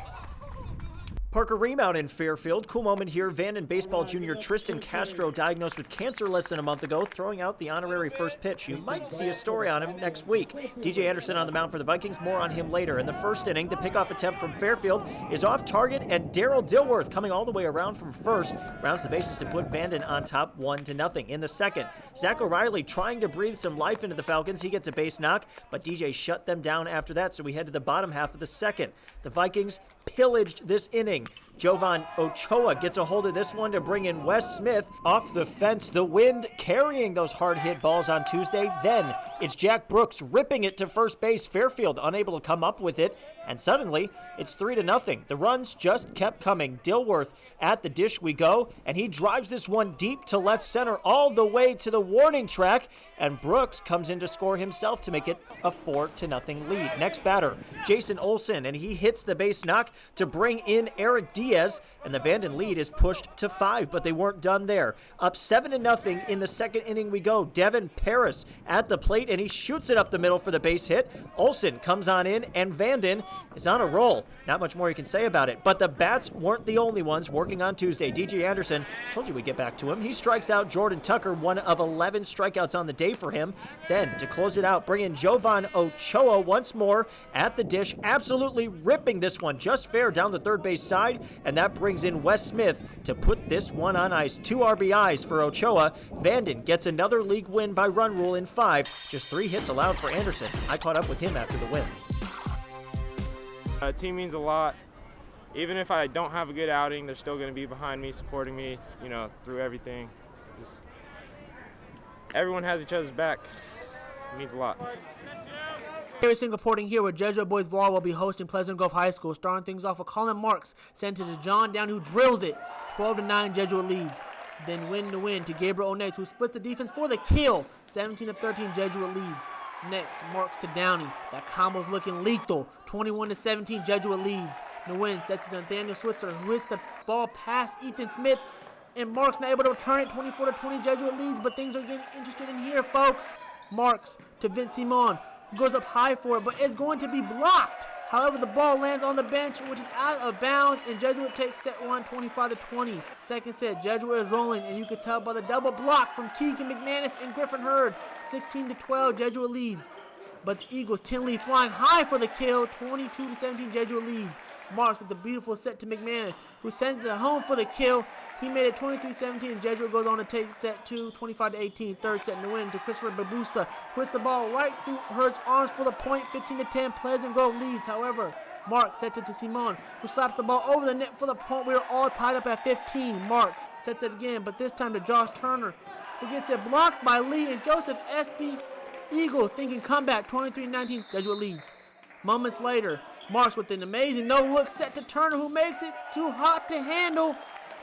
Parker Ream out in Fairfield. Cool moment here. Vanden baseball junior Tristan Castro diagnosed with cancer less than a month ago, throwing out the honorary first pitch. You might see a story on him next week. DJ Anderson on the mound for the Vikings. More on him later. In the first inning, the pickoff attempt from Fairfield is off target, and Daryl Dilworth coming all the way around from first rounds the bases to put Vanden on top 1-0. In the second, Zach O'Reilly trying to breathe some life into the Falcons. He gets a base knock, but DJ shut them down after that, so we head to the bottom half of the second. The Vikings pillaged this inning. Jovan Ochoa gets a hold of this one to bring in Wes Smith off the fence. The wind carrying those hard-hit balls on Tuesday. Then it's Jack Brooks ripping it to first base. Fairfield unable to come up with it, and suddenly it's 3-0. The runs just kept coming. Dilworth at the dish we go, and he drives this one deep to left center all the way to the warning track, and Brooks comes in to score himself to make it a 4-0 lead. Next batter, Jason Olsen, and he hits the base knock to bring in Eric Diaz, and the Vanden lead is pushed to 5, but they weren't done there. Up 7-0 in the second inning we go. Devin Paris at the plate, and he shoots it up the middle for the base hit. Olsen comes on in, and Vanden is on a roll. Not much more you can say about it, but the bats weren't the only ones working on Tuesday. DJ Anderson, told you we'd get back to him. He strikes out Jordan Tucker, one of 11 strikeouts on the day for him. Then, to close it out, bring in Jovan Ochoa once more at the dish, absolutely ripping this one just fair down the third base side, and that brings in Wes Smith to put this one on ice. 2 RBIs for Ochoa. Vanden gets another league win by run rule in 5. Just 3 hits allowed for Anderson. I caught up with him after the win. Team means a lot. even if I don't have a good outing, they're still going to be behind me, supporting me, you know, through everything. Just, everyone has each other's back. It means a lot. Gary Singh reporting here where Jesuit Boys Volleyball will be hosting Pleasant Grove High School. Starting things off with Colin Marks, sent it to John Down, who drills it. 12-9 Jesuit leads. Then win to win to Gabriel Onates, who splits the defense for the kill. 17-13 Jesuit leads. Next, Marks to Downey. That combo's looking lethal. 21-17 Jesuit leads. Nguyen sets it to Nathaniel Switzer, who hits the ball past Ethan Smith. And Marks not able to return it. 24-20 Jesuit leads, but things are getting interesting in here, folks. Marks to Vince Simon, who goes up high for it, but is going to be blocked. However, the ball lands on the bench, which is out of bounds, and Jesuit takes set 1, 25-20. Second set, Jesuit is rolling, and you can tell by the double block from Keegan McManus and Griffin Hurd. 16-12, Jesuit leads. But the Eagles, Tinley flying high for the kill. 22-17, Jesuit leads. Marks with the beautiful set to McManus, who sends it home for the kill. He made it 23-17. Jesuit goes on to take set 2, 25-18. Third set, Nguyen to Christopher Babusa, who hits the ball right through Hurd's arms for the point. 15-10, Pleasant Grove leads. However, Marks sets it to Simon, who slaps the ball over the net for the point. We are all tied up at 15. Marks sets it again, but this time to Josh Turner, who gets it blocked by Lee and Joseph Espy. Eagles thinking comeback. 23-19, Jesuit leads. Moments later, Marks with an amazing no-look set to Turner, who makes it too hot to handle.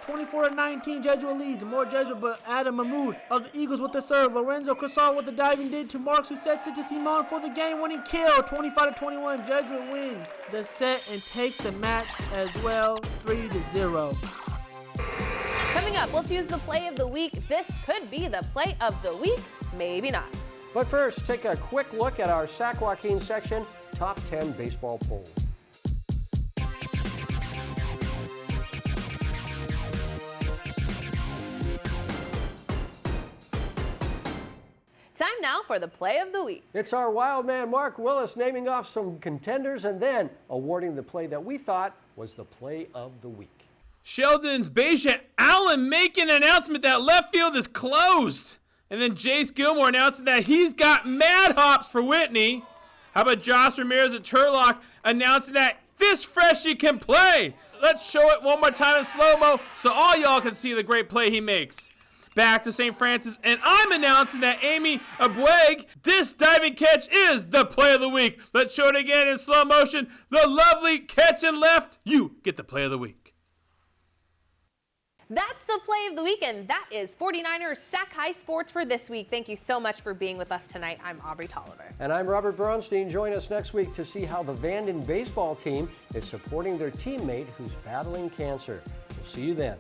24-19, Jesuit leads. More Jesuit, but Adam Mahmoud of the Eagles with the serve. Lorenzo Cressal with the diving dig to Marks, who sets it to Simon for the game-winning kill. 25-21, Jesuit wins the set and takes the match as well, 3-0. Coming up, we'll choose the play of the week. This could be the play of the week, maybe not. But first, take a quick look at our Sac Joaquin section Top 10 Baseball Poll. Time now for the play of the week. It's our wild man Mark Willis naming off some contenders and then awarding the play that we thought was the play of the week. Sheldon's Beja Allen making an announcement that left field is closed. And then Jace Gilmore announcing that he's got mad hops for Whitney. How about Josh Ramirez at Turlock announcing that this freshie can play? Let's show it one more time in slow-mo so all y'all can see the great play he makes. Back to St. Francis, and I'm announcing that Amy Abweg, this diving catch is the play of the week. Let's show it again in slow motion. The lovely catch and left. You get the play of the week. That's the play of the week, and that is 49ers Sac-Hi Sports for this week. Thank you so much for being with us tonight. I'm Aubrey Tolliver. And I'm Robert Bronstein. Join us next week to see how the Vanden baseball team is supporting their teammate who's battling cancer. We'll see you then.